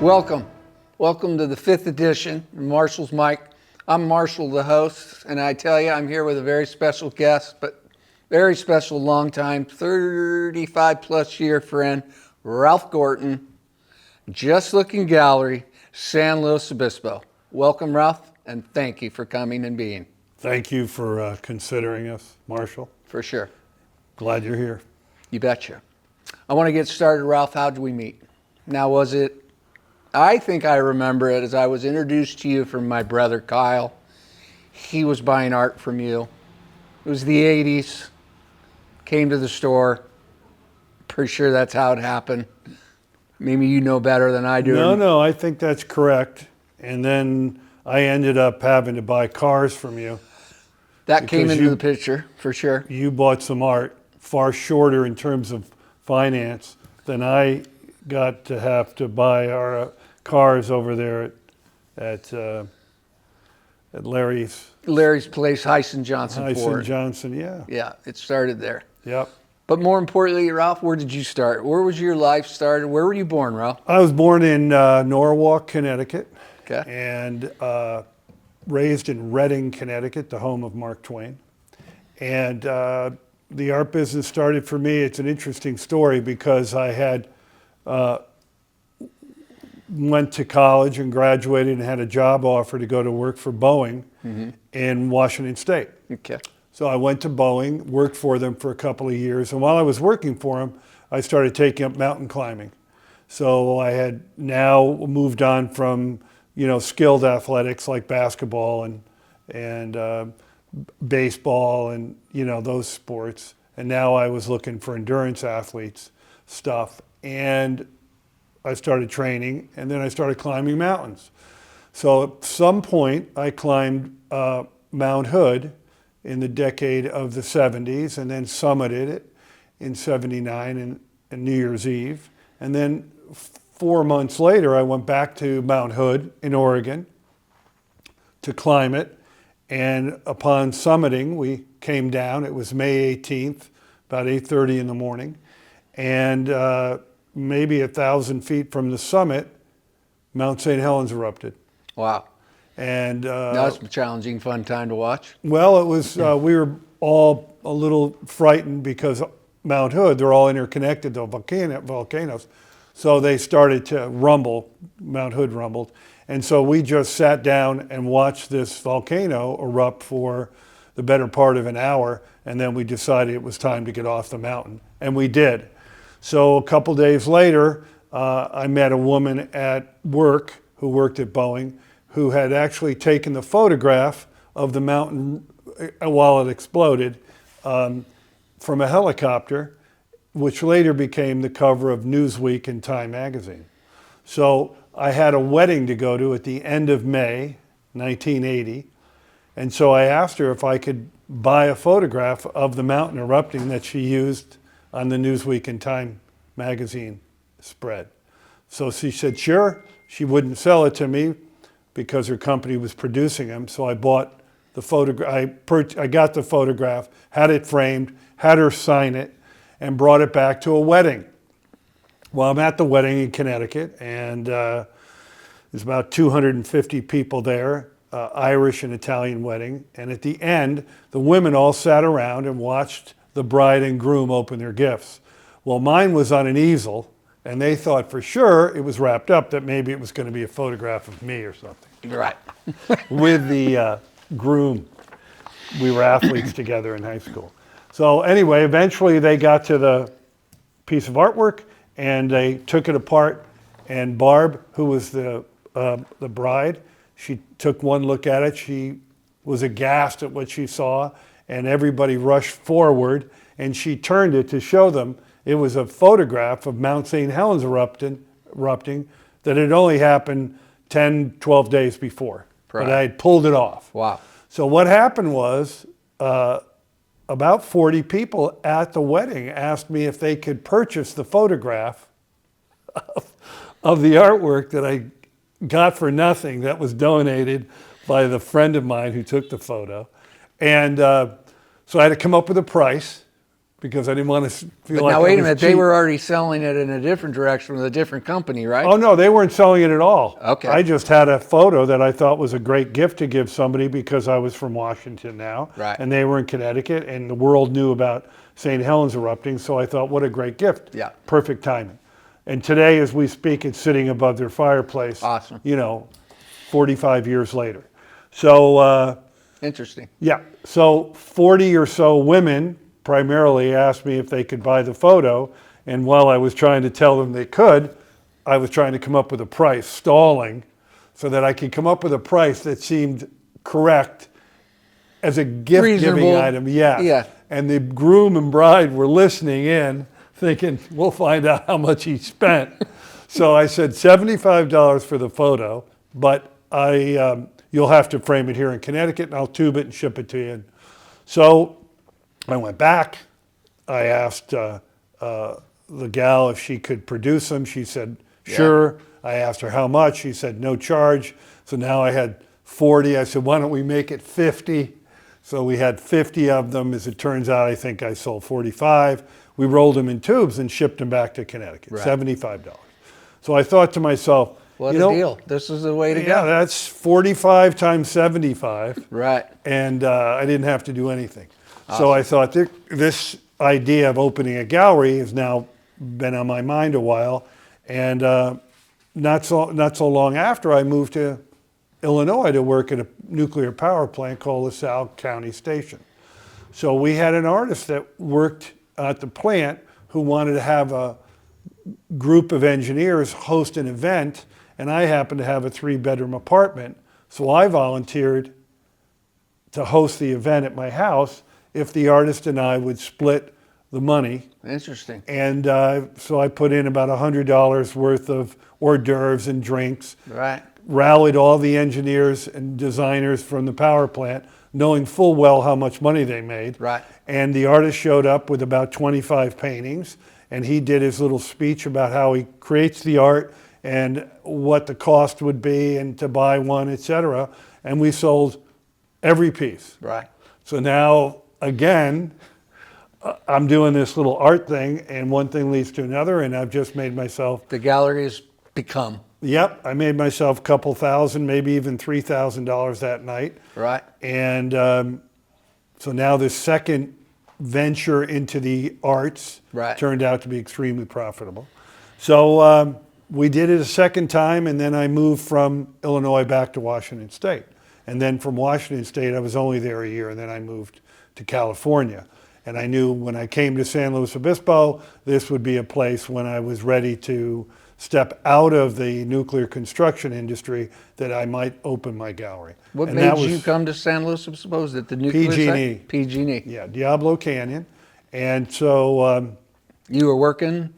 Welcome. Welcome to the 5th edition of Marshall's Mic. I'm Marshall, the host, and I tell you, I'm here with a very special guest, but very special, long-time, 35-plus year friend, Ralph Gorton, Just Looking Gallery, San Luis Obispo. Welcome, Ralph, and thank you for coming and being. Thank you for considering us, Marshall. For sure. Glad you're here. You betcha. I want to get started, Ralph. How did we meet? Now, I think I remember it as I was introduced to you from my brother, Kyle. He was buying art from you. It was the 80s. Came to the store. Pretty sure that's how it happened. Maybe you know better than I do. No, I think that's correct. And then I ended up having to buy cars from you. That came into the picture, for sure. You bought some art, far shorter in terms of finance than I got to have to buy our cars over there at Larry's. Larry's place, Hyson Johnson Ford. Hyson Johnson, yeah. Yeah, it started there. Yep. But more importantly, Ralph, where did you start? Where was your life started? Where were you born, Ralph? I was born in Norwalk, Connecticut. Okay. And raised in Reading, Connecticut, the home of Mark Twain. And the art business started for me. It's an interesting story because I had went to college and graduated and had a job offer to go to work for Boeing in Washington State. Okay. So I went to Boeing, worked for them for a couple of years, and while I was working for them, I started taking up mountain climbing. So I had now moved on from, skilled athletics like basketball and baseball and, those sports. And now I was looking for endurance athletes stuff. And I started training, and then I started climbing mountains. So at some point, I climbed Mount Hood in the decade of the 70s, and then summited it in 79 and New Year's Eve. And then 4 months later, I went back to Mount Hood in Oregon to climb it. And upon summiting, we came down. It was May 18th, about 8:30 in the morning. And maybe 1,000 feet from the summit, Mount St. Helens erupted. Wow. And that was a challenging, fun time to watch. Well, it was. We were all a little frightened because Mount Hood, they're all interconnected, the volcanoes. So they started to rumble. Mount Hood rumbled. And so we just sat down and watched this volcano erupt for the better part of an hour. And then we decided it was time to get off the mountain. And we did. So a couple days later, I met a woman at work who worked at Boeing who had actually taken the photograph of the mountain while it exploded from a helicopter, which later became the cover of Newsweek and Time magazine. So I had a wedding to go to at the end of May, 1980. And so I asked her if I could buy a photograph of the mountain erupting that she used on the Newsweek and Time magazine spread. So she said, sure. She wouldn't sell it to me because her company was producing them. So I bought the photograph. I got the photograph, had it framed, had her sign it, and brought it back to a wedding. Well, I'm at the wedding in Connecticut, and there's about 250 people there, Irish and Italian wedding. And at the end, the women all sat around and watched the bride and groom open their gifts. Well, mine was on an easel, and they thought for sure it was wrapped up, that maybe it was going to be a photograph of me or something. Right. With the groom. We were athletes together in high school. So anyway, eventually they got to the piece of artwork, and they took it apart, and Barb, who was the bride, she took one look at it. She was aghast at what she saw, and everybody rushed forward, and she turned it to show them it was a photograph of Mount St. Helens erupting that had only happened 10, 12 days before. Right. But I had pulled it off. Wow. So what happened was about 40 people at the wedding asked me if they could purchase the photograph of the artwork that I got for nothing that was donated by the friend of mine who took the photo. And so I had to come up with a price. because I didn't want to feel But like now I wait a was minute, they cheap. were already selling it in a different direction with a different company, right? Oh no, they weren't selling it at all. Okay. I just had a photo that I thought was a great gift to give somebody because I was from Washington now, Right. and they were in Connecticut, and the world knew about St. Helens erupting. So I thought, what a great gift! Yeah. Perfect timing. And today, as we speak, it's sitting above their fireplace. Awesome. 45 years later. So Interesting. yeah, so 40 or so women primarily asked me if they could buy the photo, and while I was trying to tell them they could, I was trying to come up with a price, stalling, so that I could come up with a price that seemed correct as a gift-giving Reasonable. item. Yes. Yeah. And the groom and bride were listening in, thinking, we'll find out how much he spent. So I said $75 for the photo, but you'll have to frame it here in Connecticut, and I'll tube it and ship it to you. So I went back. I asked the gal if she could produce them. She said, sure. I asked her how much. She said, no charge. So now I had 40. I said, why don't we make it 50? So we had 50 of them. As it turns out, I think I sold 45. We rolled them in tubes and shipped them back to Connecticut, Right. $75. So I thought to myself, What a deal. This is the way to yeah, go. that's 45 times 75. Right. And I didn't have to do anything. So I thought this idea of opening a gallery has now been on my mind a while. And not so long after, I moved to Illinois to work at a nuclear power plant called LaSalle County Station. So we had an artist that worked at the plant who wanted to have a group of engineers host an event, and I happened to have a 3-bedroom apartment. So I volunteered to host the event at my house if the artist and I would split the money. Interesting. And so I put in about $100 worth of hors d'oeuvres and drinks, Right. rallied all the engineers and designers from the power plant, knowing full well how much money they made. Right. And the artist showed up with about 25 paintings, and he did his little speech about how he creates the art and what the cost would be and to buy one, etc. And we sold every piece. Right. So now, again, I'm doing this little art thing, and one thing leads to another, and I've just made myself, The gallery has become. yep, I made myself a couple thousand, maybe even $3,000 that night. Right. And so now this second venture into the arts Right. turned out to be extremely profitable. So we did it a second time, and then I moved from Illinois back to Washington State. And then from Washington State, I was only there a year, and then I moved to California. And I knew when I came to San Luis Obispo, this would be a place when I was ready to step out of the nuclear construction industry that I might open my gallery. What And made that you was- come to San Luis Obispo? Is it the nuclear PG&E. site? PG&E. Yeah, Diablo Canyon. And so, You were working?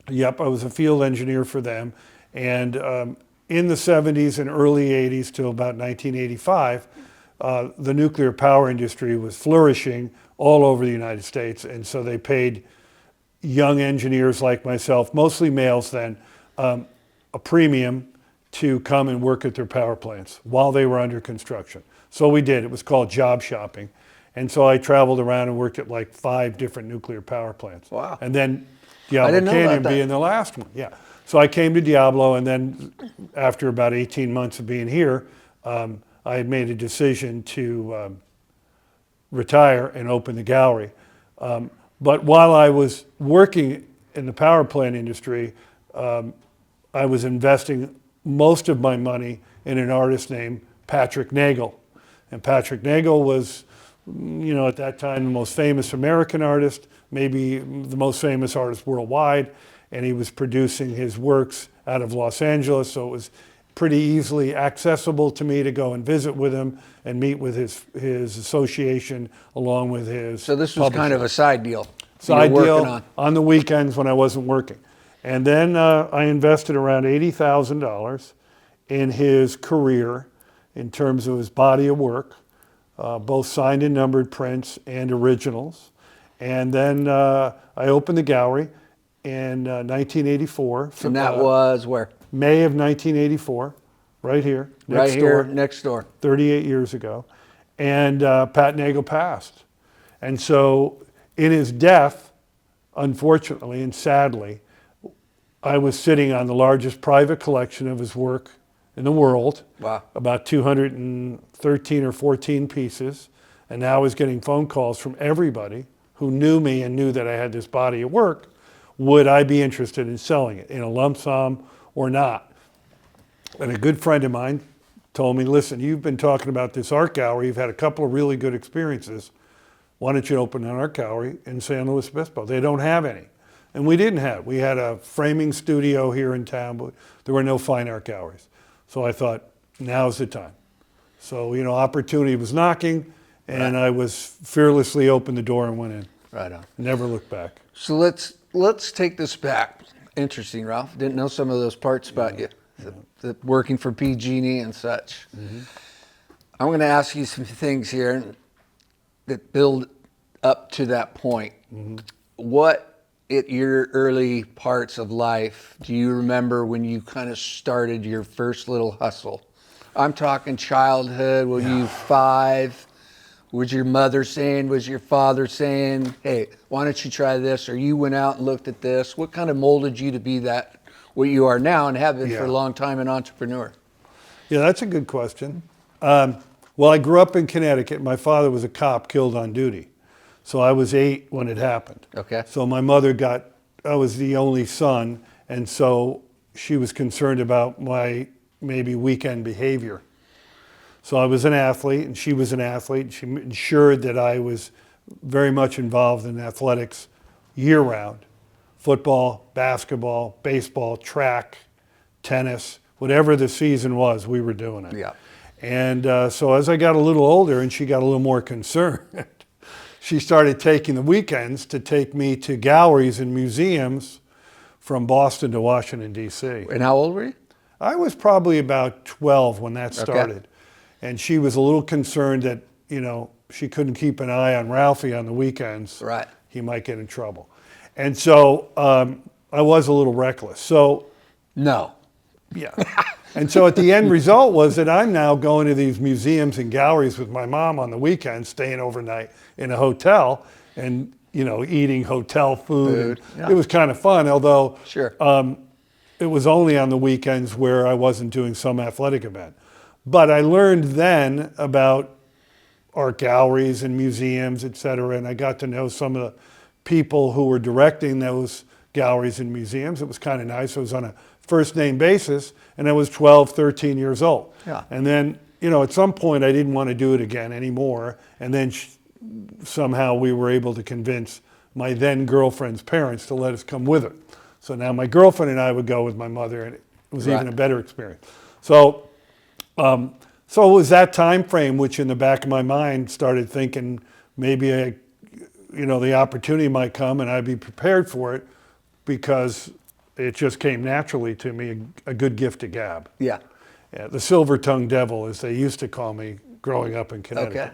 yep, I was a field engineer for them. And in the 70s and early 80s till about 1985, the nuclear power industry was flourishing all over the United States. And so they paid young engineers like myself, mostly males then, a premium to come and work at their power plants while they were under construction. So we did. It was called job shopping. And so I traveled around and worked at like 5 different nuclear power plants. Wow. And then I Diablo didn't know about Canyon that. being the last one. Yeah. So I came to Diablo, and then after about 18 months of being here, I had made a decision to retire and open the gallery. But while I was working in the power plant industry, I was investing most of my money in an artist named Patrick Nagel. And Patrick Nagel was, at that time, the most famous American artist, maybe the most famous artist worldwide. And he was producing his works out of Los Angeles, so it was pretty easily accessible to me to go and visit with him and meet with his association along with his So this was kind of a side deal. side you were deal working on the weekends when I wasn't working. And then I invested around $80,000 in his career in terms of his body of work, both signed and numbered prints and originals. And then I opened the gallery in 1984. And that was where? May of 1984, right here, Right next here, door, next door. 38 years ago. And Pat Nagel passed. And so in his death, unfortunately and sadly, I was sitting on the largest private collection of his work in the world. Wow. About 213 or 14 pieces. And now I was getting phone calls from everybody who knew me and knew that I had this body of work. Would I be interested in selling it in a lump sum or not? And a good friend of mine told me, listen, you've been talking about this art gallery. You've had a couple of really good experiences. Why don't you open an art gallery in San Luis Obispo? They don't have any. And we didn't have. We had a framing studio here in town, but there were no fine art galleries. So I thought, now's the time. So, opportunity was knocking, and I was fearlessly opened the door and went in. Right on. Never looked back. So let's take this back. Interesting, Ralph. Didn't know some of those parts about you. The working for PG&E and such. Mm-hmm. I'm going to ask you some things here that build up to that point. Mm-hmm. What at your early parts of life do you remember when you kind of started your first little hustle? I'm talking childhood. Were you 5? Was your mother saying, was your father saying, hey, why don't you try this? Or you went out and looked at this? What kind of molded you to be what you are now and have been for a long time, an entrepreneur? Yeah, that's a good question. Well, I grew up in Connecticut. My father was a cop killed on duty. So I was 8 when it happened. Okay. So my mother I was the only son, and so she was concerned about my maybe weekend behavior. So I was an athlete, and she was an athlete. She ensured that I was very much involved in athletics year-round. Football, basketball, baseball, track, tennis, whatever the season was, we were doing it. Yeah. And so as I got a little older and she got a little more concerned, she started taking the weekends to take me to galleries and museums from Boston to Washington, D.C. And how old were you? I was probably about 12 when that started. Okay. And she was a little concerned that, she couldn't keep an eye on Ralphie on the weekends. Right. He might get in trouble. And so I was a little reckless. So, no. Yeah. And so at the end result was that I'm now going to these museums and galleries with my mom on the weekend, staying overnight in a hotel and, eating hotel food. Yeah. It was kind of fun, although sure. It was only on the weekends where I wasn't doing some athletic event. But I learned then about art galleries and museums, et cetera, and I got to know some of the people who were directing those galleries and museums. It was kind of nice. It was on a first name basis, and I was 12, 13 years old. Yeah. And then, at some point I didn't want to do it again anymore. And then somehow we were able to convince my then girlfriend's parents to let us come with her. So now my girlfriend and I would go with my mother, and it was even a better experience. So, so it was that time frame which in the back of my mind started thinking maybe the opportunity might come and I'd be prepared for it, because it just came naturally to me, a good gift to gab. Yeah. The silver-tongued devil, as they used to call me growing up in Connecticut. Okay.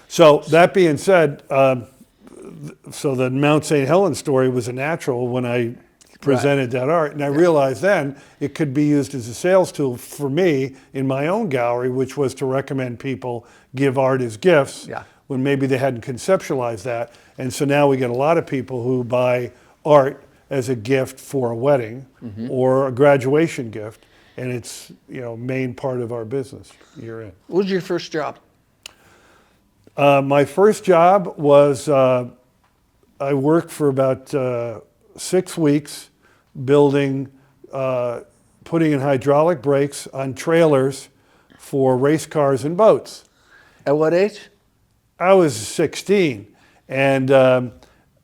So that being said, so the Mount St. Helens story was a natural when I presented that art. And I realized then it could be used as a sales tool for me in my own gallery, which was to recommend people give art as gifts when maybe they hadn't conceptualized that. And so now we get a lot of people who buy art as a gift for a wedding or a graduation gift. And it's, main part of our business year in. What was your first job? My first job was, I worked for about 6 weeks building, putting in hydraulic brakes on trailers for race cars and boats. At what age? I was 16. And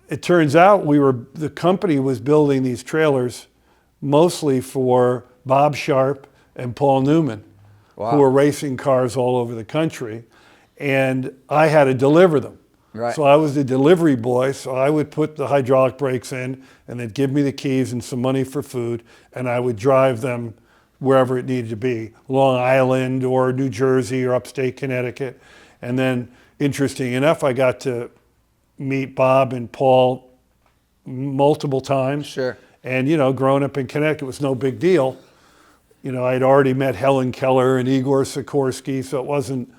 it turns out the company was building these trailers mostly for Bob Sharp and Paul Newman, who were racing cars all over the country. And I had to deliver them. Right. So I was the delivery boy, so I would put the hydraulic brakes in, and they'd give me the keys and some money for food, and I would drive them wherever it needed to be, Long Island or New Jersey or upstate Connecticut. And then, interesting enough, I got to meet Bob and Paul multiple times. Sure. And, growing up in Connecticut was no big deal. I'd already met Helen Keller and Igor Sikorsky, so it wasn't,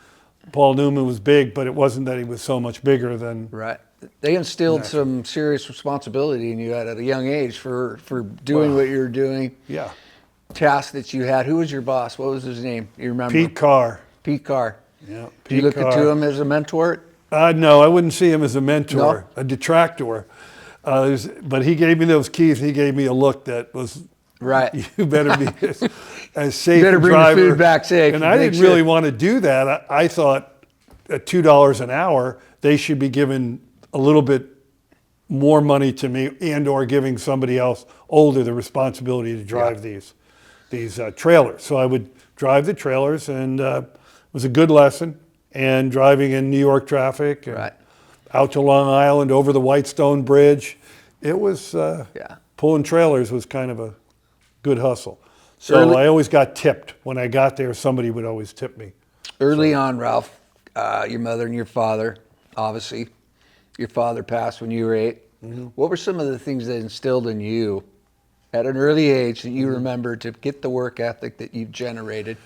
Paul Newman was big, but it wasn't that he was so much bigger than they instilled Natural. some serious responsibility in you at a young age for doing what you were doing. Yeah. Tasks that you had. Who was your boss? What was his name? You remember? Pete Carr. Pete Carr. Yeah. Do you look to him as a mentor? No, I wouldn't see him as a mentor, No? a detractor. But he gave me those keys. He gave me a look that was, Right. you better be a safe Better bring driver. the food back safe. And I Make didn't sure. really want to do that. I thought at $2 an hour, they should be giving a little bit more money to me and or giving somebody else older the responsibility to drive these trailers. So I would drive the trailers, and it was a good lesson. And driving in New York traffic, and Right. out to Long Island, over the Whitestone Bridge, it was pulling trailers was kind of a good hustle. So I always got tipped. When I got there, somebody would always tip me. Early on, Ralph, your mother and your father, obviously, your father passed when you were 8. Mm-hmm. What were some of the things that instilled in you at an early age that you remember to get the work ethic that you've generated,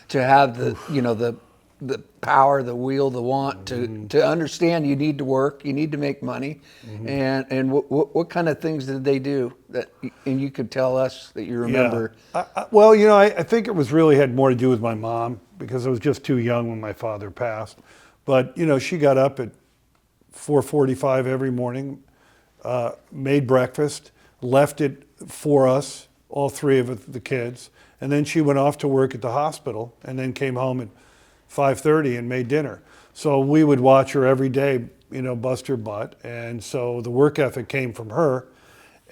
to have the power, the will, the want to understand you need to work, you need to make money, and what kind of things did they do that, and you could tell us that you remember? Well, I think it was really had more to do with my mom, because I was just too young when my father passed. But she got up at 4:45 every morning, made breakfast, left it for us, all 3 of the kids, and then she went off to work at the hospital, and then came home at 5:30 and made dinner. So we would watch her every day, bust her butt. And so the work ethic came from her.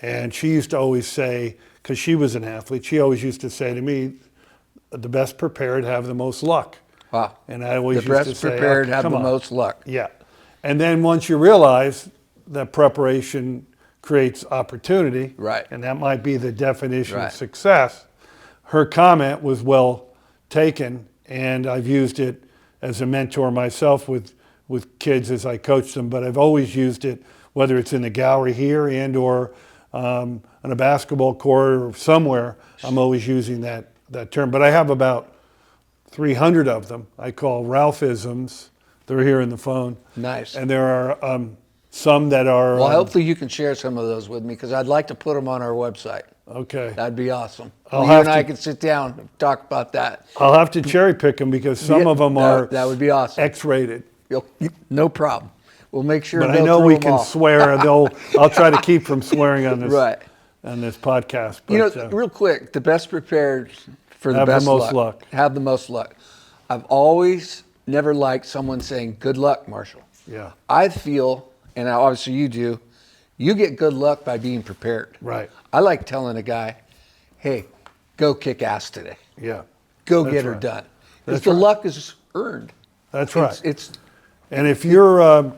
And she used to always say, because she was an athlete, she always used to say to me, the best prepared have the most luck. Wow. And I always The used to best say, prepared "Oh, have come the on." most luck. Yeah. And then once you realize that preparation creates opportunity, Right. and that might be the definition Right. of success, her comment was well taken, and I've used it as a mentor myself with kids as I coach them, but I've always used it, whether it's in the gallery here and or on a basketball court or somewhere, I'm always using that term. But I have about 300 of them. I call Ralphisms. They're here in the phone. Nice. And there are some that are... Well, hopefully you can share some of those with me, because I'd like to put them on our website. Okay. That'd be awesome. I'll You have and I to- can sit down and talk about that. I'll have to cherry pick them, because some Yeah, of them are that would be awesome. X-rated. No problem. We'll make sure. But to I go know through we them can all. swear. I'll try to keep from swearing on this Right. on this podcast. But, Real quick, the best prepared for the Have the best most luck. Have the most luck. I've always never liked someone saying "good luck, Marshall." yeah, I feel, and obviously you do, you get good luck by being prepared. right. I like telling a guy, "Hey, go kick ass today. Yeah, Go That's get her right. done." Because That's the right. luck is earned. That's right. It's And if you're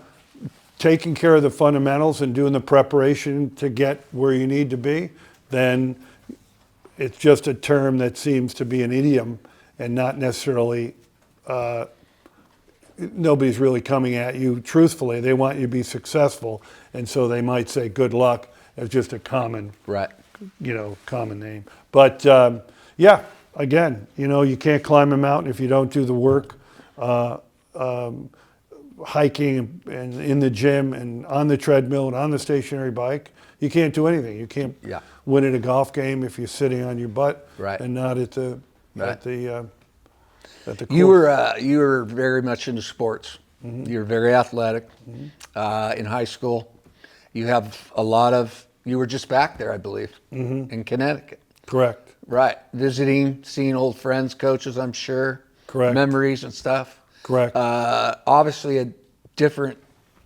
taking care of the fundamentals and doing the preparation to get where you need to be, then it's just a term that seems to be an idiom and not necessarily, nobody's really coming at you truthfully. They want you to be successful. And so they might say good luck as just a common, right. common name. But yeah, again, you can't climb a mountain if you don't do the work. Hiking and in the gym and on the treadmill and on the stationary bike, you can't do anything. You can't Yeah. win at a golf game if you're sitting on your butt Right. and not at the Right. at the course. You were very much into sports. You were very athletic in high school. You have a lot of. You were just back there, I believe, in Connecticut. Correct. Right, visiting, seeing old friends, coaches. I'm sure. Correct. Memories and stuff. Correct. Obviously, a different.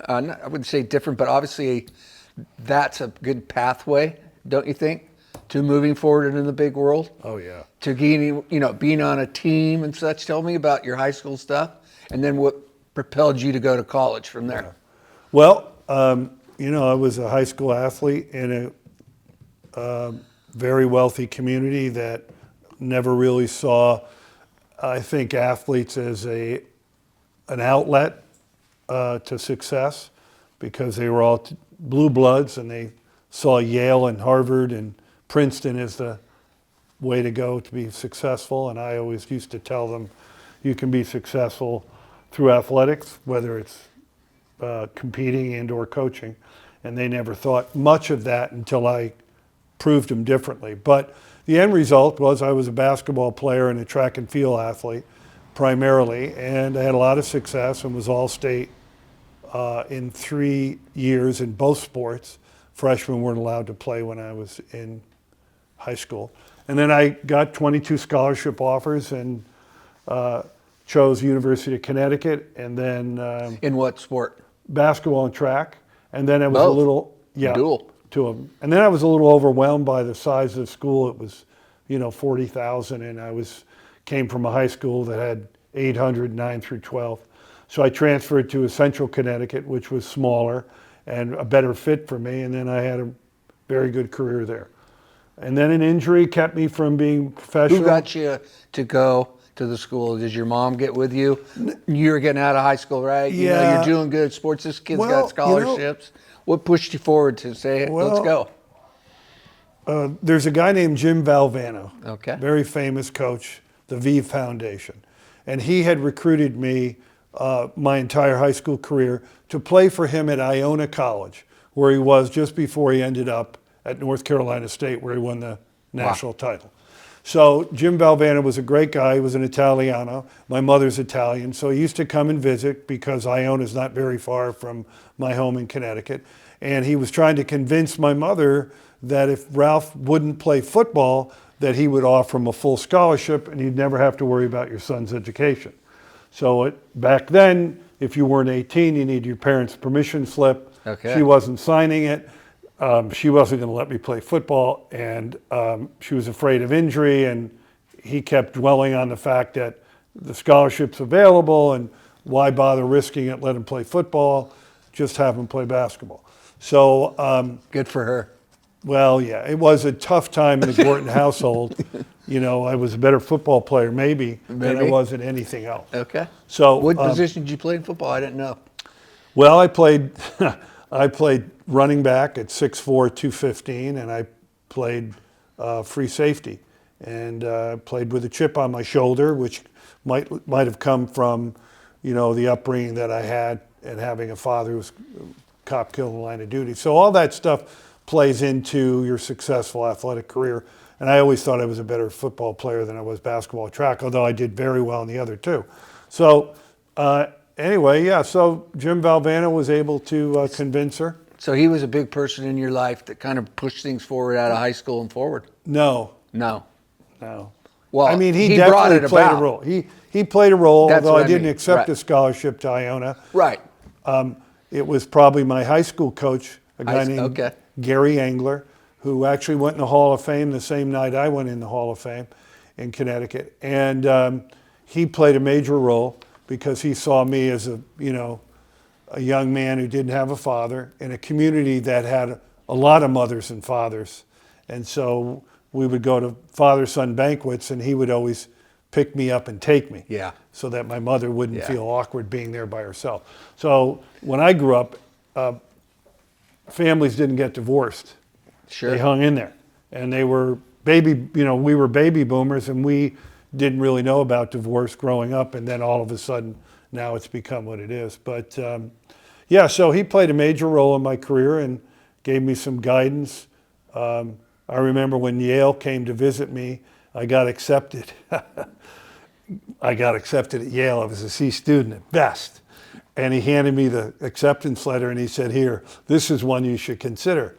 I wouldn't say different, but obviously, that's a good pathway, don't you think, to moving forward into the big world? Oh yeah. To gaining, being on a team and such. Tell me about your high school stuff, and then what propelled you to go to college from there. Well, I was a high school athlete in a very wealthy community that never really saw, I think, athletes as an outlet to success, because they were all blue bloods, and they saw Yale and Harvard and Princeton as the way to go to be successful. And I always used to tell them, you can be successful through athletics, whether it's competing and or coaching, and they never thought much of that until I proved them differently. But the end result was I was a basketball player and a track and field athlete primarily, and I had a lot of success and was all-state in 3 years in both sports. Freshmen weren't allowed to play when I was in high school. And then I got 22 scholarship offers and chose University of Connecticut, and then In what sport? basketball and track. And then I was Both? a little, yeah, Dual. two of them. And then I was a little overwhelmed by the size of the school. It was, 40,000, and I came from a high school that had 800, 9 through 12. So I transferred to Central Connecticut, which was smaller and a better fit for me, and then I had a very good career there. And then an injury kept me from being professional. Who got you to go to the school? Did your mom get with you? You were getting out of high school, right? Yeah. You're doing good at sports. This kid's Well, got scholarships. What pushed you forward to say, hey, let's go? There's a guy named Jim Valvano, Okay. very famous coach, the V Foundation. And he had recruited me my entire high school career to play for him at Iona College, where he was just before he ended up at North Carolina State, where he won the national title. So Jim Valvano was a great guy. He was an Italiano. My mother's Italian, so he used to come and visit because Iona's not very far from my home in Connecticut. And he was trying to convince my mother that if Ralph wouldn't play football, that he would offer him a full scholarship and he'd never have to worry about your son's education. So back then, if you weren't 18, you needed your parents' permission slip. Okay. She wasn't signing it. She wasn't going to let me play football, and she was afraid of injury, and he kept dwelling on the fact that the scholarship's available and why bother risking it, let him play football, just have him play basketball. So, Good for her. well, yeah, it was a tough time in the Gorton household. I was a better football player maybe than I Maybe. was at anything else. Okay. So, What position did you play in football? I didn't know. well, I played running back at 6'4", 215, and I played free safety, and played with a chip on my shoulder, which might have come from, the upbringing that I had and having a father who was a cop killed in the line of duty. So all that stuff plays into your successful athletic career. And I always thought I was a better football player than I was basketball or track, although I did very well in the other two. So anyway, yeah, so Jim Valvano was able to convince her. So he was a big person in your life that kind of pushed things forward out of high school and forward? No. No. Well, I mean, he brought definitely it played about. a role. He played a role, That's although what I I didn't mean. accept Right. the scholarship to Iona. Right. It was probably my high school coach, a guy named okay. Gary Engler, who actually went in the Hall of Fame the same night I went in the Hall of Fame in Connecticut. And he played a major role because he saw me as a young man who didn't have a father in a community that had a lot of mothers and fathers. And so we would go to father-son banquets, and he would always pick me up and take me. Yeah. So that my mother wouldn't Yeah. feel awkward being there by herself. So when I grew up, families didn't get divorced. Sure. They hung in there. And they were we were baby boomers, and we didn't really know about divorce growing up. And then all of a sudden, now it's become what it is. But yeah, so he played a major role in my career and gave me some guidance. I remember when Yale came to visit me, I got accepted. I got accepted at Yale. I was a C student at best. And he handed me the acceptance letter and he said, here, this is one you should consider.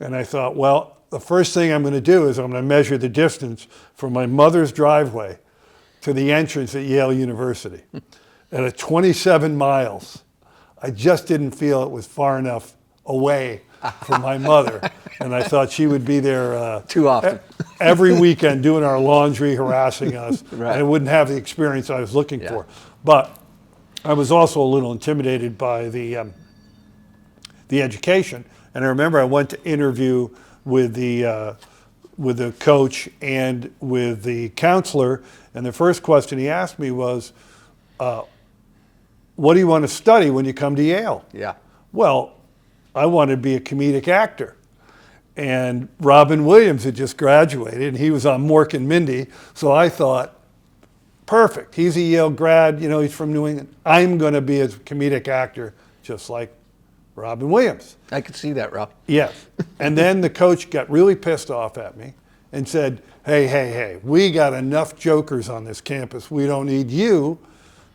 And I thought, well, the first thing I'm going to do is I'm going to measure the distance from my mother's driveway to the entrance at Yale University. And at 27 miles, I just didn't feel it was far enough away from my mother. And I thought she would be there Too often. every weekend doing our laundry, harassing us. Right. And I wouldn't have the experience I was looking Yeah. for. But I was also a little intimidated by the education. And I remember I went to interview with the coach and with the counselor. And the first question he asked me was, what do you want to study when you come to Yale? Yeah. Well, I wanted to be a comedic actor. And Robin Williams had just graduated, and he was on Mork and Mindy. So I thought, perfect. He's a Yale grad. He's from New England. I'm going to be a comedic actor just like Robin Williams. I could see that, Rob. Yes. And then the coach got really pissed off at me and said, hey, we got enough jokers on this campus. We don't need you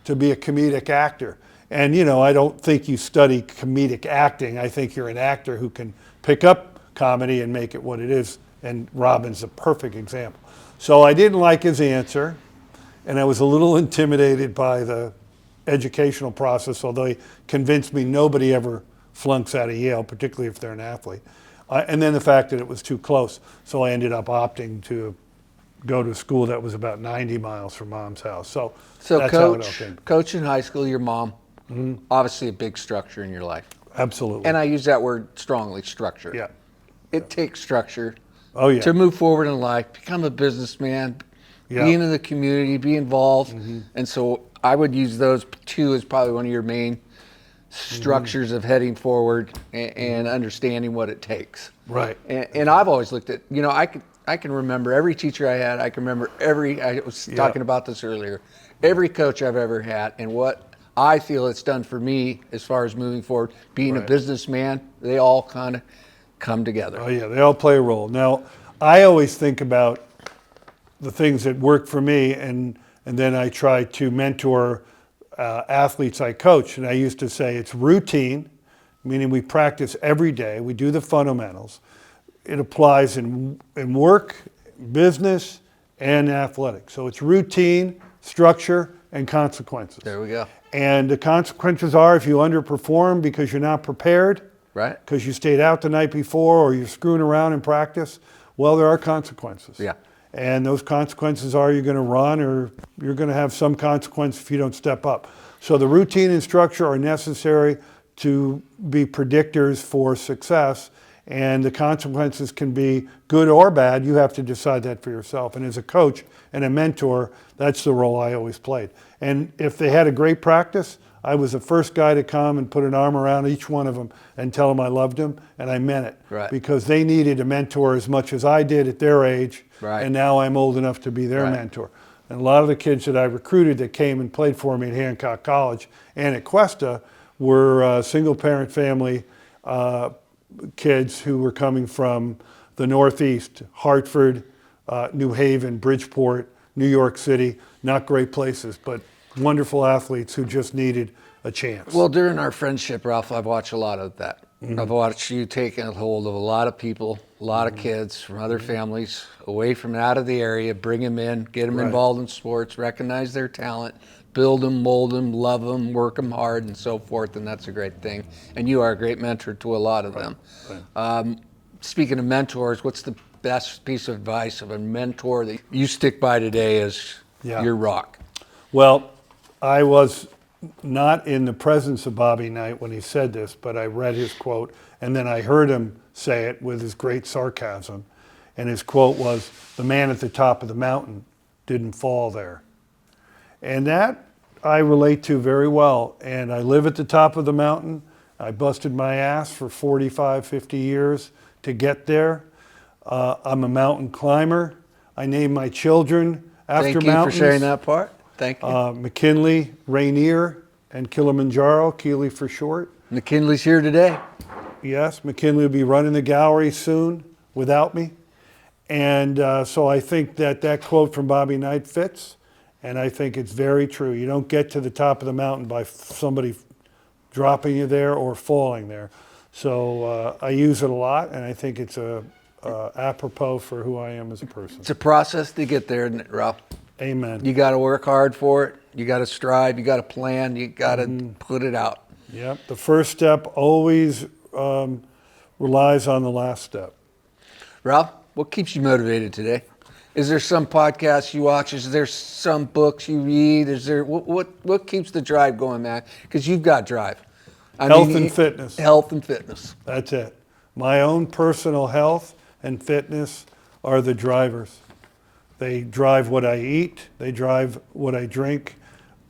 to be a comedic actor. And, I don't think you study comedic acting. I think you're an actor who can pick up comedy and make it what it is. And Robin's a perfect example. So I didn't like his answer, and I was a little intimidated by the educational process, although he convinced me nobody ever flunks out of Yale, particularly if they're an athlete. And then the fact that it was too close. So I ended up opting to go to a school that was about 90 miles from Mom's house. So that's how it all came. Coach in high school, your mom, obviously a big structure in your life. Absolutely. And I use that word strongly, structure. Yeah. It takes structure Oh, yeah. to move forward in life, become a businessman, Yeah. be in the community, be involved. And so I would use those two as probably one of your main structures of heading forward and understanding what it takes. Right. And I've always looked at, I can remember every teacher I had. I can remember I was talking about this earlier, every coach I've ever had, and what I feel it's done for me as far as moving forward, being a businessman. They all kind of come together. Oh, yeah, they all play a role. Now, I always think about the things that work for me, and then I try to mentor athletes I coach. And I used to say it's routine, meaning we practice every day. We do the fundamentals. It applies in work, business, and athletics. So it's routine, structure, and consequences. There we go. And the consequences are if you underperform because you're not prepared, Right. because you stayed out the night before or you're screwing around in practice, well, there are consequences. Yeah. And those consequences are you're going to run or you're going to have some consequence if you don't step up. So the routine and structure are necessary to be predictors for success, and the consequences can be good or bad. You have to decide that for yourself. And as a coach and a mentor, that's the role I always played. And if they had a great practice, I was the first guy to come and put an arm around each one of them and tell them I loved them, and I meant it. Right. Because they needed a mentor as much as I did at their age, Right. and now I'm old enough to be their mentor. And a lot of the kids that I recruited that came and played for me at Hancock College and at Cuesta were single-parent family kids who were coming from the Northeast, Hartford, New Haven, Bridgeport, New York City. Not great places, but wonderful athletes who just needed a chance. Well, during our friendship, Ralph, I've watched a lot of that. I've watched you taking a hold of a lot of people, a lot of kids from other families, away from out of the area, bring them in, get them involved in sports, recognize their talent, build them, mold them, love them, work them hard, and so forth, and that's a great thing. And you are a great mentor to a lot of them. Speaking of mentors, what's the best piece of advice of a mentor that you stick by today as your rock? Well, I was not in the presence of Bobby Knight when he said this, but I read his quote, and then I heard him say it with his great sarcasm. And his quote was, "The man at the top of the mountain didn't fall there." And that I relate to very well. And I live at the top of the mountain. I busted my ass for 45, 50 years to get there. I'm a mountain climber. I named my children after mountains. Thank you for sharing that part. Thank you. McKinley, Rainier, and Kilimanjaro, Keely for short. McKinley's here today. Yes, McKinley will be running the gallery soon without me. And so I think that quote from Bobby Knight fits, and I think it's very true. You don't get to the top of the mountain by somebody dropping you there or falling there. So I use it a lot, and I think it's apropos for who I am as a person. It's a process to get there, isn't it, Ralph? Amen. You got to work hard for it. You got to strive. You got to plan. You got to put it out. Yep. The first step always relies on the last step. Ralph, what keeps you motivated today? Is there some podcasts you watch? Is there some books you read? Is there what keeps the drive going, man? Because you've got drive. Health and fitness. Health and fitness. That's it. My own personal health and fitness are the drivers. They drive what I eat. They drive what I drink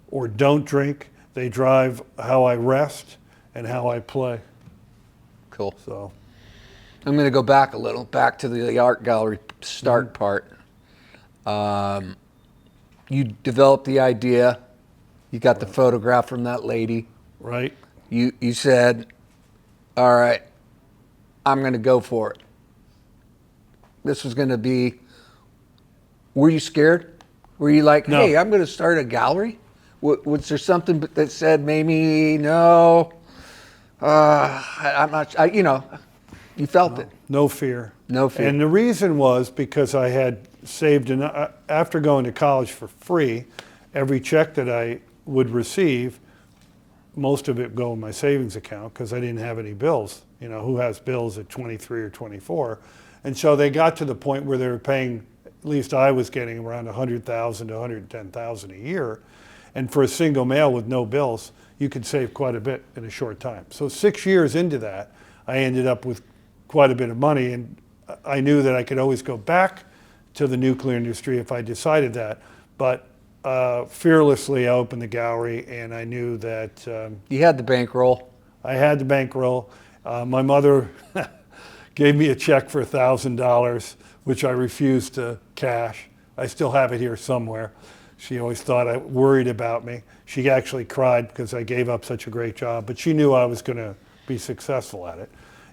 or don't drink. They drive how I rest and how I play. Cool. So I'm going to go back a little, back to the art gallery start part. You developed the idea. You got the photograph from that lady. Right. you said, all right, I'm going to go for it. This was going to be, were you scared? Were you like, No. hey, I'm going to start a gallery? Was there something that said maybe, no, I'm not, you felt it. No fear. No fear. And the reason was because I had saved enough, after going to college for free, every check that I would receive, most of it go in my savings account because I didn't have any bills. Who has bills at 23 or 24? And so they got to the point where they were paying, at least I was getting around 100,000 to 110,000 a year. And for a single male with no bills, you could save quite a bit in a short time. So 6 years into that, I ended up with quite a bit of money, and I knew that I could always go back to the nuclear industry if I decided that. But fearlessly, I opened the gallery, and I knew that You had the bankroll. I had the bankroll. My mother gave me a check for $1,000, which I refused to cash. I still have it here somewhere. She always thought I worried about me. She actually cried because I gave up such a great job, but she knew I was going to be successful at it.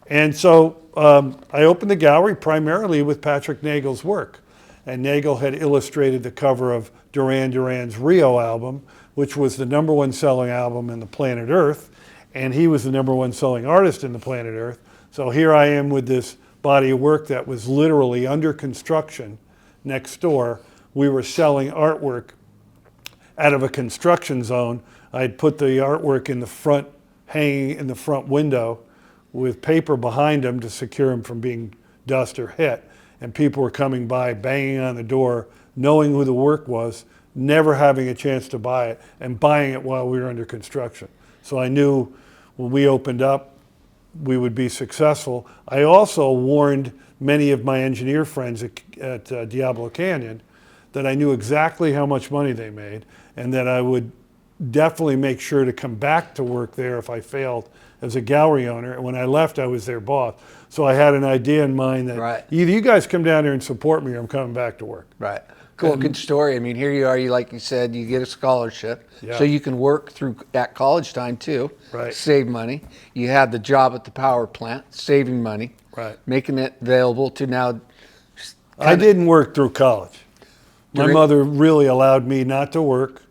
And so I opened the gallery primarily with Patrick Nagel's work. And Nagel had illustrated the cover of Duran Duran's Rio album, which was the #1 selling album in the planet Earth. And he was the #1 selling artist in the planet Earth. So here I am with this body of work that was literally under construction next door. We were selling artwork out of a construction zone. I'd put the artwork in the front, hanging in the front window with paper behind them to secure them from being dust or hit. And people were coming by, banging on the door, knowing who the work was, never having a chance to buy it, and buying it while we were under construction. So I knew when we opened up, we would be successful. I also warned many of my engineer friends at Diablo Canyon that I knew exactly how much money they made, and that I would definitely make sure to come back to work there if I failed as a gallery owner. And when I left, I was their boss. So I had an idea in mind that Right. either you guys come down here and support me or I'm coming back to work. Right. Cool, good story. I mean, here you are, like you said, you get a scholarship. Yeah. So you can work through at college time too. Right. Save money. You had the job at the power plant, saving money. Right. Making it available to now. I didn't work through college. My During- mother really allowed me not to work.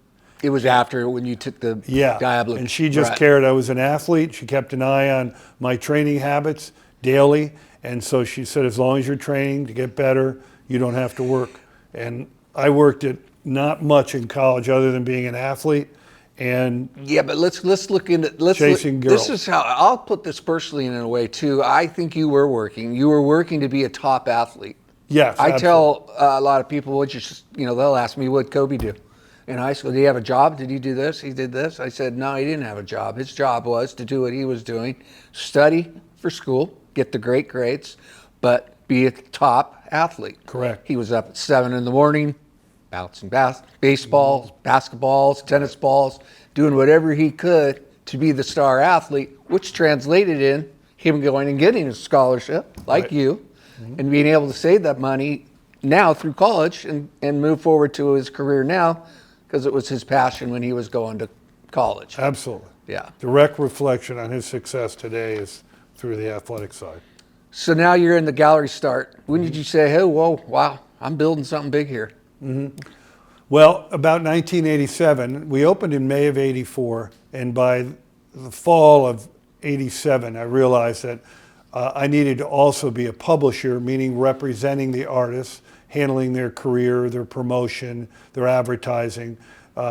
It was after when you took the Yeah, Diablo. and she just Right. cared I was an athlete. She kept an eye on my training habits daily. And so she said, as long as you're training to get better, you don't have to work. And I worked at not much in college other than being an athlete. And Yeah, but let's look into Chasing This girls. is how I'll put this personally in a way too. I think you were working. You were working to be a top athlete. yes, I absolutely. tell a lot of people, they'll ask me, what'd Kobe do in high school? Did he have a job? Did he do this? He did this? I said, no, he didn't have a job. His job was to do what he was doing, study for school, get the great grades, but be a top athlete. Correct. He was up at 7 in the morning, bouncing baseballs, basketballs, tennis balls, doing whatever he could to be the star athlete, which translated in him going and getting a scholarship like Right. you, and being able to save that money now through college and move forward to his career now because it was his passion when he was going to college. Absolutely. Yeah. Direct reflection on his success today is through the athletic side. So now you're in the gallery start. When did you say, hey, whoa, wow, I'm building something big here? Well, about 1987, we opened in May of 84, and by the fall of 87, I realized that I needed to also be a publisher, meaning representing the artists, handling their career, their promotion, their advertising,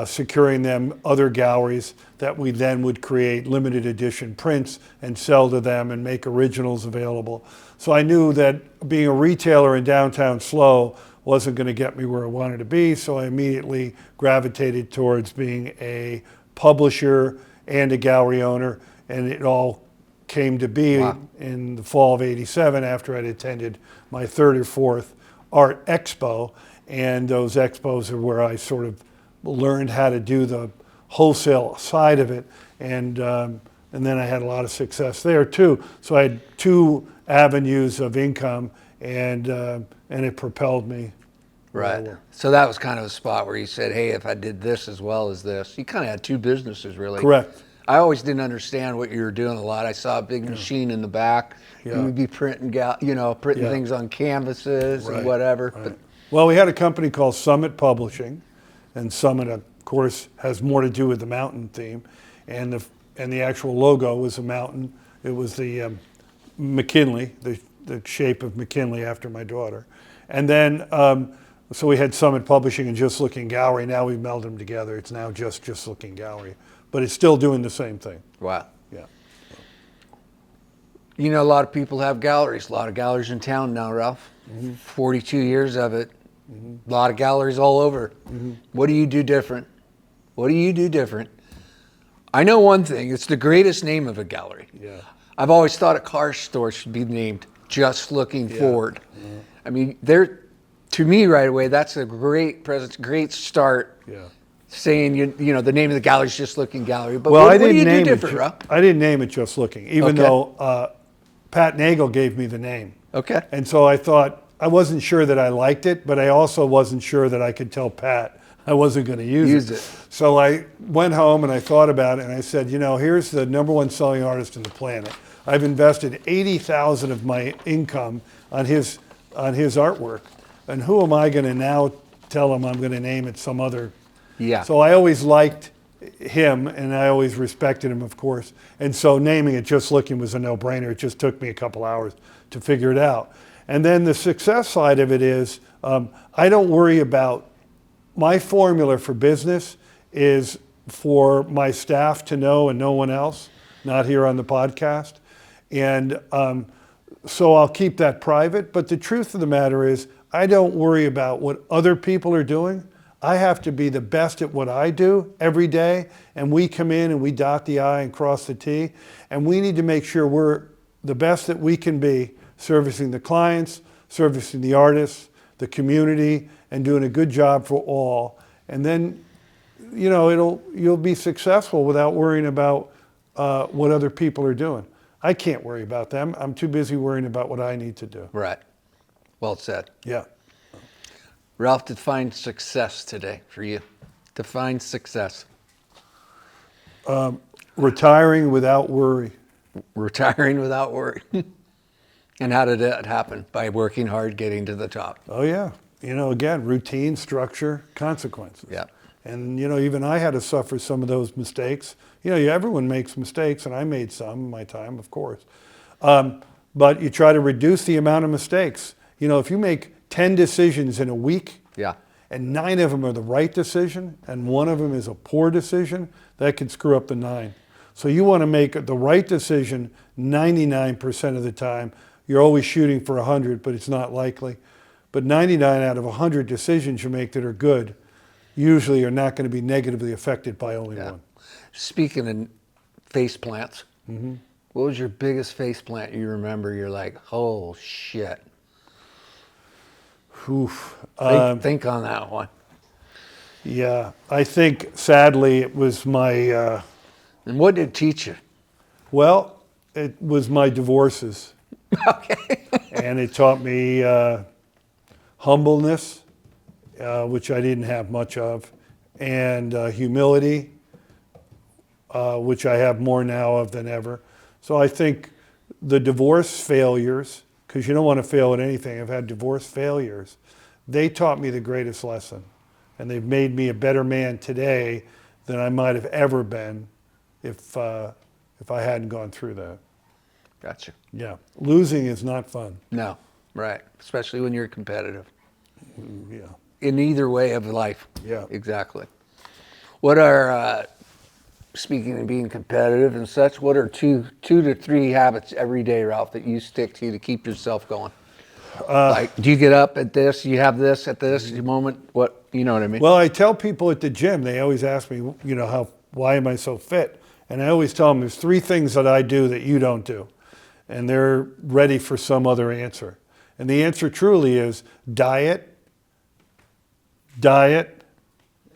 securing them other galleries that we then would create limited edition prints and sell to them and make originals available. So I knew that being a retailer in downtown SLO wasn't going to get me where I wanted to be, so I immediately gravitated towards being a publisher and a gallery owner, and it all came to be Wow. in the fall of 87 after I'd attended my third or fourth art expo, and those expos are where I sort of learned how to do the wholesale side of it, and then I had a lot of success there too. So I had two avenues of income, and it propelled me. Right. So that was kind of a spot where you said, hey, if I did this as well as this, you kind of had two businesses really. Correct. I always didn't understand what you were doing a lot. I saw a big machine in the back. Yeah. You would be printing, printing Yeah. things on canvases Right, and whatever. right. But Well, we had a company called Summit Publishing, and Summit, of course, has more to do with the mountain theme, and the actual logo was a mountain. It was the McKinley, the shape of McKinley after my daughter, and then so we had Summit Publishing and Just Looking Gallery. Now we melded them together. It's now Just Looking Gallery, but it's still doing the same thing. wow. Yeah. You know, a lot of people have galleries. A lot of galleries in town now, Ralph. 42 years of it. A lot of galleries all over. What do you do different? What do you do different? I know one thing. It's the greatest name of a gallery. Yeah. I've always thought a car store should be named Just Looking Forward. I mean, to me right away, that's a great great start. Yeah. Saying the name of the gallery is Just Looking Gallery. But Well, what I do didn't you do name different, it. Ralph? I didn't name it Just Looking, even Okay. though Pat Nagel gave me the name. Okay. And so I thought, I wasn't sure that I liked it, but I also wasn't sure that I could tell Pat I wasn't going to use it. So I went home and I thought about it, and I said, here's the #1 selling artist on the planet. I've invested $80,000 of my income on his artwork, and who am I going to now tell him I'm going to name it some other? Yeah. So I always liked him, and I always respected him, of course. And so naming it Just Looking was a no-brainer. It just took me a couple hours to figure it out. And then the success side of it is I don't worry about, my formula for business is for my staff to know and no one else, not here on the podcast. And so I'll keep that private. But the truth of the matter is I don't worry about what other people are doing. I have to be the best at what I do every day, and we come in and we dot the I and cross the T, and we need to make sure we're the best that we can be, servicing the clients, servicing the artists, the community, and doing a good job for all. And then, you'll be successful without worrying about what other people are doing. I can't worry about them. I'm too busy worrying about what I need to do. Right. Well said. Yeah. Ralph, define success today for you. Define success. Retiring without worry. Retiring without worry. And how did that happen? By working hard, getting to the top. Oh, yeah. Again, routine, structure, consequences. Yeah. And, even I had to suffer some of those mistakes. Everyone makes mistakes, and I made some in my time, of course. But you try to reduce the amount of mistakes. If you make 10 decisions in a week, Yeah. and 9 of them are the right decision, and 1 of them is a poor decision, that can screw up the 9. So you want to make the right decision 99% of the time. You're always shooting for 100, but it's not likely. But 99 out of 100 decisions you make that are good usually are not going to be negatively affected by only Yeah. one. Speaking of face plants, what was your biggest face plant you remember? You're like, oh shit. Oof. Think on that one. Yeah, I think sadly it was my, And what did it teach you? well, it was my divorces. Okay. And it taught me humbleness, which I didn't have much of, and humility, which I have more now of than ever. So I think the divorce failures, because you don't want to fail at anything, I've had divorce failures, they taught me the greatest lesson. And they've made me a better man today than I might have ever been if I hadn't gone through that. Gotcha. Yeah, losing is not fun. No, right. Especially when you're competitive. Yeah. In either way of life. Yeah. Exactly. What are, speaking of being competitive and such, what are two to three habits every day, Ralph, that you stick to keep yourself going? Like, do you get up at this, you have this at this moment? What, you know what I mean? Well, I tell people at the gym, they always ask me, why am I so fit? And I always tell them there's 3 things that I do that you don't do. And they're ready for some other answer. And the answer truly is diet, diet,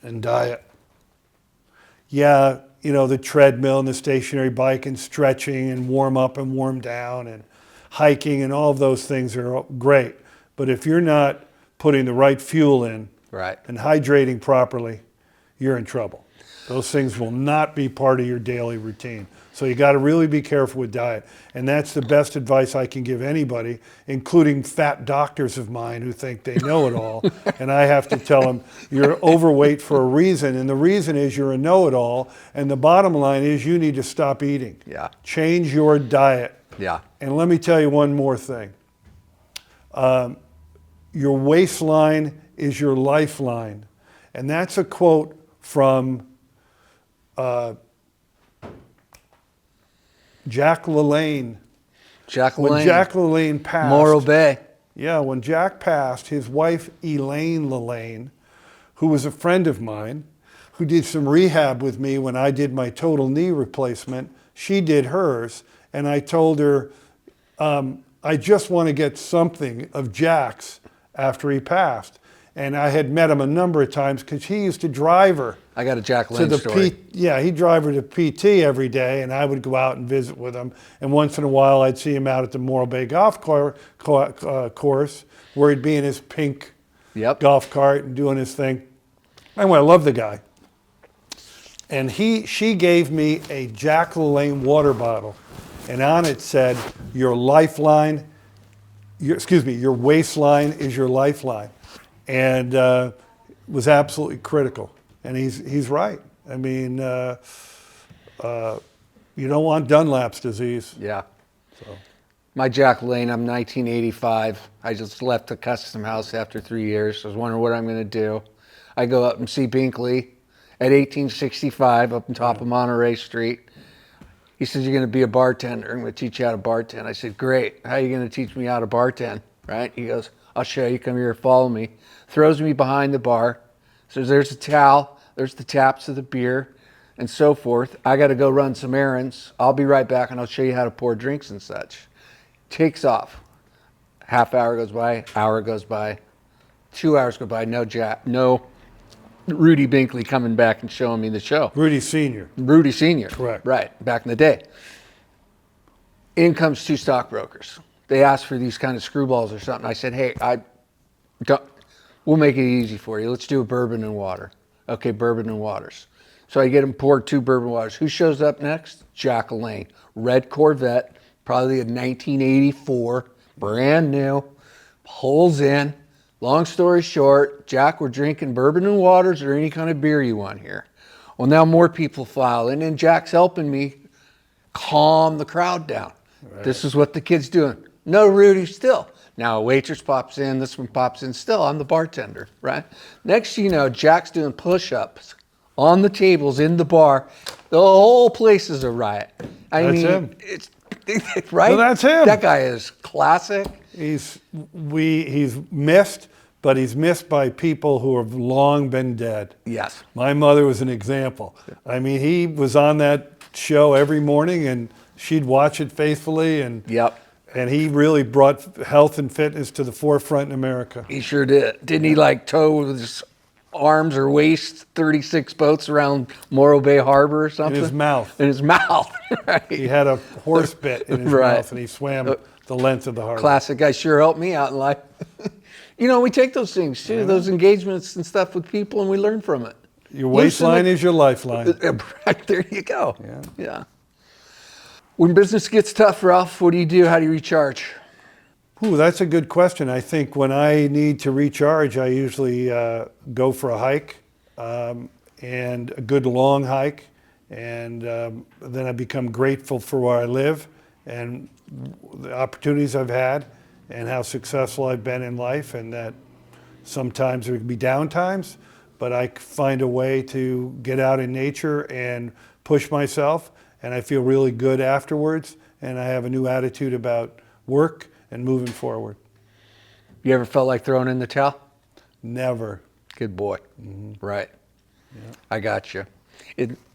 and diet. Yeah, the treadmill and the stationary bike and stretching and warm up and warm down and hiking and all of those things are great. But if you're not putting the right fuel in Right. and hydrating properly, you're in trouble. Those things will not be part of your daily routine. So you got to really be careful with diet. And that's the best advice I can give anybody, including fat doctors of mine who think they know it all. And I have to tell them, you're overweight for a reason. And the reason is you're a know-it-all. And the bottom line is you need to stop eating. Yeah. Change your diet. Yeah. And let me tell you one more thing. Your waistline is your lifeline. And that's a quote from Jack LaLanne. When Jack LaLanne passed. Morro Bay. Yeah, when Jack passed, his wife Elaine LaLanne, who was a friend of mine, who did some rehab with me when I did my total knee replacement, she did hers. And I told her, I just want to get something of Jack's after he passed. And I had met him a number of times because he used to drive her. I got a Jack Lynn story. He'd drive her to PT every day, and I would go out and visit with him. And once in a while, I'd see him out at the Morro Bay golf course, where he'd be in his pink golf cart and doing his thing. Anyway, I love the guy. And she gave me a Jack LaLanne water bottle, and on it said, your waistline is your lifeline. And was absolutely critical. And he's right. I mean, you don't want Dunlap's disease. Yeah. So. My Jack Lane, I'm 1985. I just left the custom house after 3 years. I was wondering what I'm going to do. I go up and see Binkley at 1865 up on top of Monterey Street. He says, you're going to be a bartender. I'm going to teach you how to bartend. I said, great. How are you going to teach me how to bartend? Right? He goes, I'll show you. Come here, follow me. Throws me behind the bar. So there's a towel. There's the taps of the beer and so forth. I got to go run some errands. I'll be right back and I'll show you how to pour drinks and such. Takes off. Half hour goes by, hour goes by, 2 hours go by, no Rudy Binkley coming back and showing me the show. Rudy Sr. Rudy Sr. Correct. Right, back in the day. In comes two stockbrokers. They asked for these kind of screwballs or something. I said, hey, we'll make it easy for you. Let's do a bourbon and water. Okay, bourbon and waters. So I get them poured 2 bourbon waters. Who shows up next? Jack LaLanne. Red Corvette, probably a 1984, brand new, pulls in. Long story short, Jack, we're drinking bourbon and waters or any kind of beer you want here. Well, now more people file in, and Jack's helping me calm the crowd down. Right. This is what the kid's doing. No, Rudy, still. Now a waitress pops in, this one pops in, still I'm the bartender, right? Next thing you know, Jack's doing push-ups on the tables in the bar. The whole place is a riot. That's him. It's right? Well, that's him. That guy is classic. He's missed, but he's missed by people who have long been dead. Yes. My mother was an example. I mean, he was on that show every morning, and she'd watch it faithfully, and and he really brought health and fitness to the forefront in America. He sure did. Didn't he tow with his arms or waist 36 boats around Morro Bay Harbor or something? In his mouth. In his mouth, right. He had a horse bit in his mouth, and he swam the length of the harbor. Classic guy, sure helped me out in life. We take those things too, those engagements and stuff with people, and we learn from it. Your waistline is your lifeline. There you go. Yeah. When business gets tough, Ralph, what do you do? How do you recharge? Ooh, that's a good question. I think when I need to recharge, I usually go for a hike, and a good long hike, and then I become grateful for where I live and the opportunities I've had and how successful I've been in life, and that sometimes there can be down times, but I find a way to get out in nature and push myself, and I feel really good afterwards, and I have a new attitude about work and moving forward. You ever felt like throwing in the towel? Never. Good boy. Mm-hmm. Right. Yeah. I got you.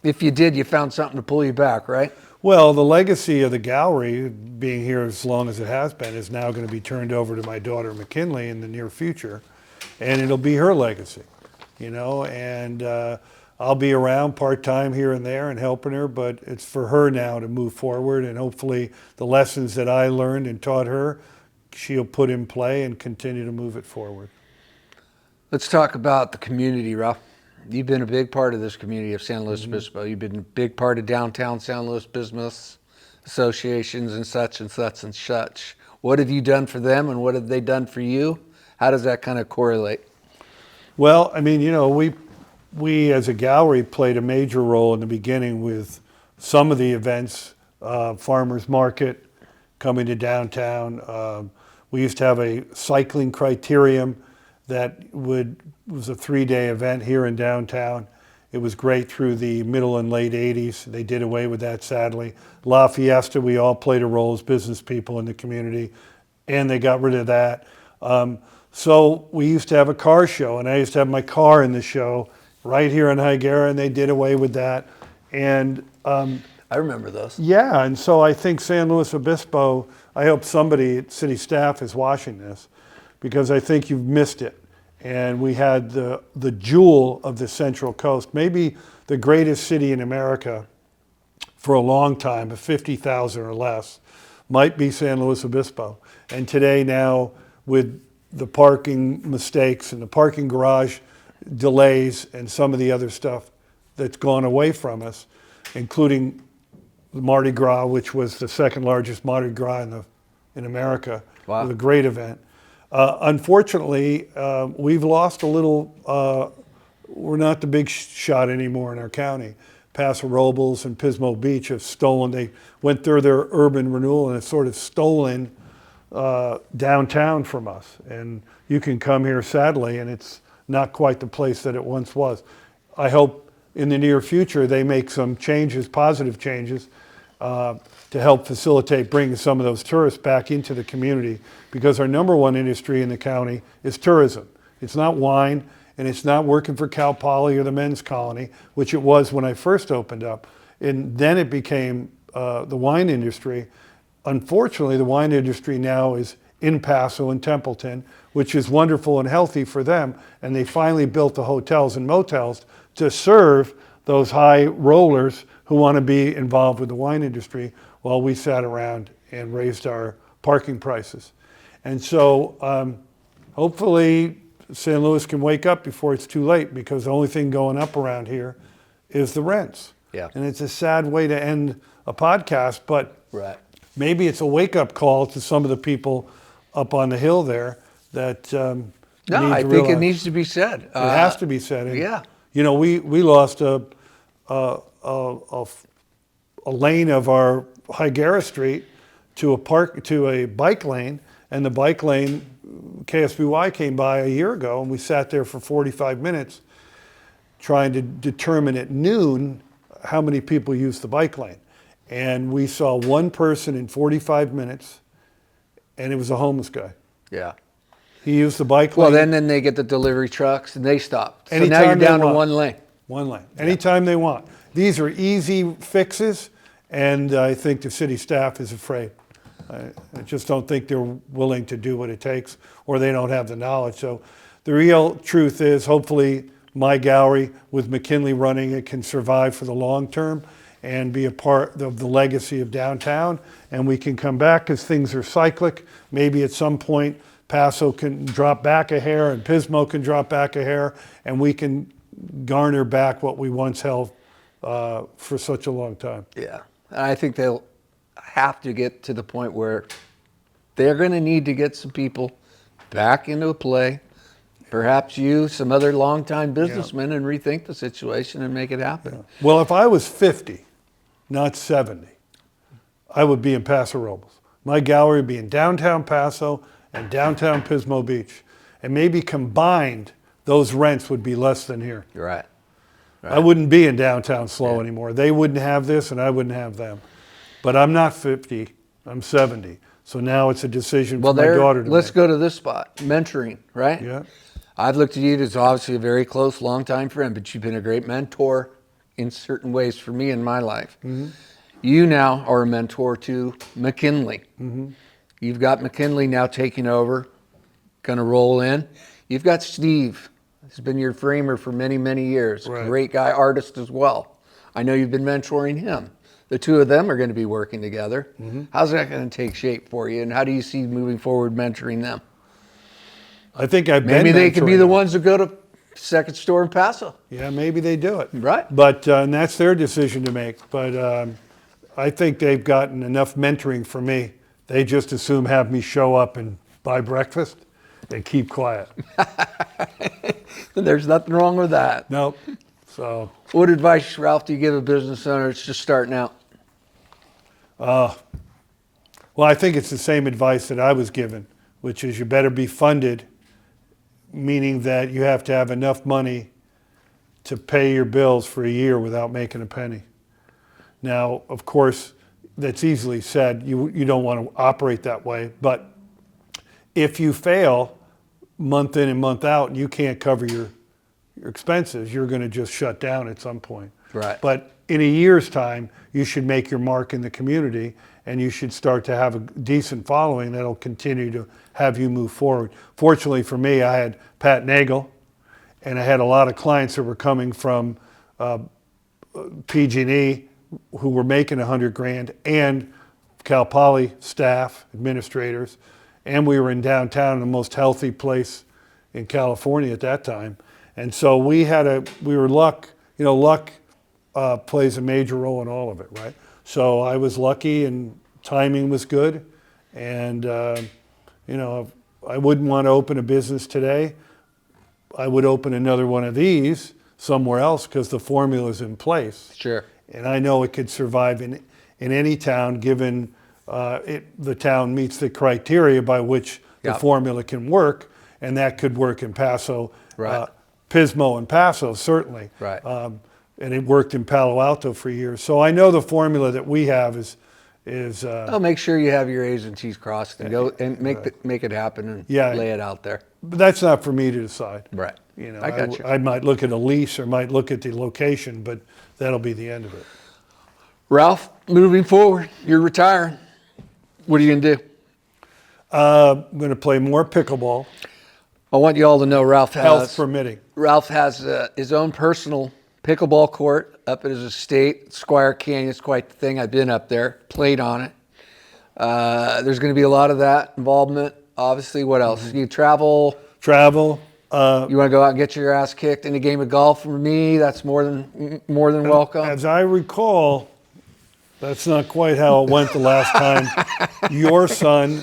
If you did, you found something to pull you back, right? Well, the legacy of the gallery, being here as long as it has been, is now going to be turned over to my daughter McKinley in the near future, and it'll be her legacy, and I'll be around part-time here and there and helping her, but it's for her now to move forward, and hopefully the lessons that I learned and taught her, she'll put in play and continue to move it forward. Let's talk about the community, Ralph. You've been a big part of this community of San Luis Obispo. You've been a big part of downtown San Luis business associations and such and such and such. What have you done for them, and what have they done for you? How does that kind of correlate? Well, I mean, we as a gallery played a major role in the beginning with some of the events, farmers market, coming to downtown. We used to have a cycling criterium that was a 3-day event here in downtown. It was great through the middle and late 80s. They did away with that, sadly. La Fiesta, we all played a role as business people in the community, and they got rid of that. So we used to have a car show, and I used to have my car in the show right here in Higuera, and they did away with that. And I remember those. yeah, and so I think San Luis Obispo, I hope somebody at city staff is watching this, because I think you've missed it. And we had the jewel of the Central Coast, maybe the greatest city in America for a long time, of 50,000 or less, might be San Luis Obispo. And today now, with the parking mistakes and the parking garage delays and some of the other stuff that's gone away from us, including the Mardi Gras, which was the second largest Mardi Gras in America. Wow. It was a great event. Unfortunately, we've lost a little, we're not the big shot anymore in our county. Paso Robles and Pismo Beach have stolen, they went through their urban renewal and have sort of stolen downtown from us. And you can come here, sadly, and it's not quite the place that it once was. I hope in the near future they make some changes, positive changes, to help facilitate bringing some of those tourists back into the community, because our number one industry in the county is tourism. It's not wine, and it's not working for Cal Poly or the Men's Colony, which it was when I first opened up. And then it became the wine industry. Unfortunately, the wine industry now is in Paso and Templeton, which is wonderful and healthy for them. And they finally built the hotels and motels to serve those high rollers who want to be involved with the wine industry, while we sat around and raised our parking prices. And so hopefully San Luis can wake up before it's too late, because the only thing going up around here is the rents. Yeah. And it's a sad way to end a podcast, but Right. maybe it's a wake-up call to some of the people up on the hill there that No, need I to think it realize- needs to be said. It has to be said. And, yeah. We lost a lane of our Higuera Street to a bike lane, and the bike lane, KSBY came by a year ago, and we sat there for 45 minutes trying to determine at noon how many people used the bike lane. And we saw one person in 45 minutes, and it was a homeless guy. Yeah. He used the bike lane. Well, then they get the delivery trucks and they stop. So now Anytime you're they down to want. one lane. One lane, anytime they want. These are easy fixes, and I think the city staff is afraid. I just don't think they're willing to do what it takes, or they don't have the knowledge. So the real truth is, hopefully my gallery with McKinley running it can survive for the long term and be a part of the legacy of downtown, and we can come back, because things are cyclic. Maybe at some point Paso can drop back a hair and Pismo can drop back a hair, and we can garner back what we once held for such a long time. Yeah. I think they'll have to get to the point where they're going to need to get some people back into play. Perhaps you, some other longtime businessmen, and rethink the situation and make it happen. Well, if I was 50, not 70, I would be in Paso Robles. My gallery would be in downtown Paso and downtown Pismo Beach. And maybe combined, those rents would be less than here. You're right. I wouldn't be in downtown SLO anymore. They wouldn't have this, and I wouldn't have them. But I'm not 50, I'm 70. So now it's a decision for my daughter to let's make. go to this spot, mentoring, right? Yeah. I've looked at you as obviously a very close, longtime friend, but you've been a great mentor in certain ways for me in my life. Mm-hmm. You now are a mentor to McKinley. Mm-hmm. You've got McKinley now taking over, going to roll in. You've got Steve. He's been your framer for many, many years. Right. Great guy, artist as well. I know you've been mentoring him. The two of them are going to be working together. Mm-hmm. How's that going to take shape for you, and how do you see moving forward mentoring them? I think I've been Maybe they could be mentoring the them. ones who go to second store in Paso. Yeah, maybe they do it. Right. But and that's their decision to make. But I think they've gotten enough mentoring from me. They just assume have me show up and buy breakfast and keep quiet. There's nothing wrong with that. Nope. So. What advice, Ralph, do you give a business owner that's just starting out? Well, I think it's the same advice that I was given, which is you better be funded, meaning that you have to have enough money to pay your bills for a year without making a penny. Now, of course, that's easily said. You don't want to operate that way. But if you fail month in and month out and you can't cover your expenses, you're going to just shut down at some point. Right. But in a year's time, you should make your mark in the community and you should start to have a decent following that'll continue to have you move forward. Fortunately for me, I had Pat Nagel, and I had a lot of clients that were coming from PG&E who were making $100,000, and Cal Poly staff, administrators, and we were in downtown, the most healthy place in California at that time. And so we were luck, luck plays a major role in all of it, right? So I was lucky and timing was good. And, I wouldn't want to open a business today. I would open another one of these somewhere else because the formula's in place. Sure. And I know it could survive in any town given the town meets the criteria by which the formula can work. And that could work in Paso. Right. Pismo and Paso, certainly. Right. And it worked in Palo Alto for years. So I know the formula that we have is I'll make sure you have your A's and T's crossed and go and make it happen and lay it out there. But that's not for me to decide. Right. I got you. I might look at a lease or might look at the location, but that'll be the end of it. Ralph, moving forward, you're retiring. What are you going to do? I'm going to play more pickleball. I want you all to know Ralph Health permitting. Ralph has his own personal pickleball court up at his estate, Squire Canyon. It's quite the thing. I've been up there, played on it. There's going to be a lot of that involvement. Obviously, what else? You travel. Travel. You want to go out and get your ass kicked in a game of golf for me? That's more than welcome. As I recall, that's not quite how it went the last time. Your son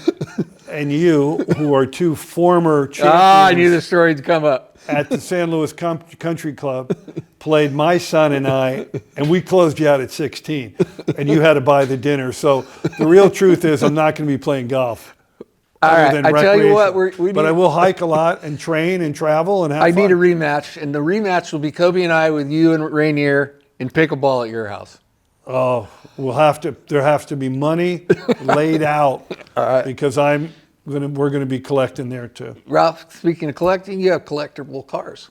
and you, who are two former champions. I knew the story would come up. At the San Luis Country Club, played my son and I, and we closed you out at 16, and you had to buy the dinner. So the real truth is I'm not going to be playing golf. All right, I tell you what, but I will hike a lot and train and travel and have fun. I need a rematch, and the rematch will be Kobe and I with you and Rainier in pickleball at your house. Oh, there has to be money laid out. All right. Because we're going to be collecting there too. Ralph, speaking of collecting, you have collectible cars.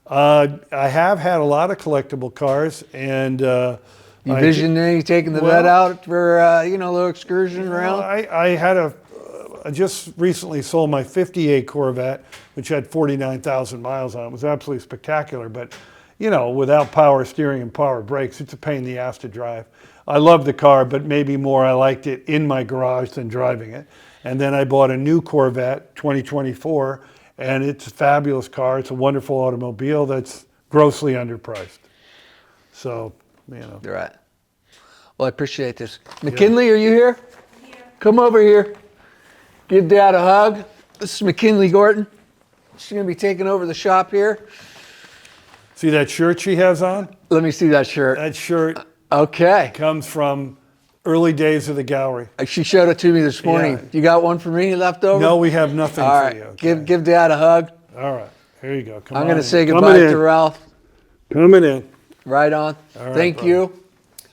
I have had a lot of collectible cars, and you envision taking the vet out for a little excursion around? I just recently sold my '58 Corvette, which had 49,000 miles on it. It was absolutely spectacular, but without power steering and power brakes, it's a pain in the ass to drive. I love the car, but maybe more I liked it in my garage than driving it. And then I bought a new Corvette, 2024, and it's a fabulous car. It's a wonderful automobile that's grossly underpriced. So, You're right. Well, I appreciate this. McKinley, are you here? Yeah. Come over here. Give Dad a hug. This is McKinley Gorton. She's going to be taking over the shop here. See that shirt she has on? Let me see that shirt. That shirt comes from early days of the gallery. She showed it to me this morning. Yeah. You got one for me left over? No, we have nothing All for right. you. Okay. Give Dad a hug. All right. Here you go. I'm going to say goodbye to Ralph. Coming in. Right on. All right, Thank you.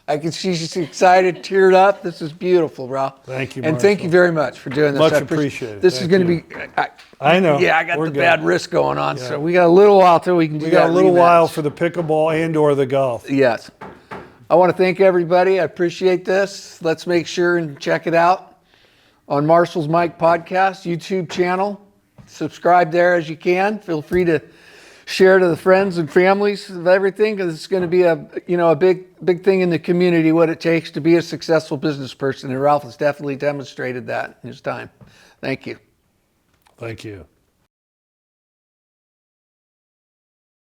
I can see she's excited, teared up. This is beautiful, Ralph. Thank you, And thank you very much for doing this. Much appreciated. This is going to be... I know. Yeah, I got the We're bad good. wrist going on, so we got a little while till we can do that. We got a little rematch. while for the pickleball and or the golf. Yes. I want to thank everybody. I appreciate this. Let's make sure and check it out on Marshall's Mike Podcast YouTube channel. Subscribe there as you can. Feel free to share to the friends and families of everything, because it's going to be a big thing in the community, what it takes to be a successful business person. And Ralph has definitely demonstrated that in his time. Thank you. Thank you.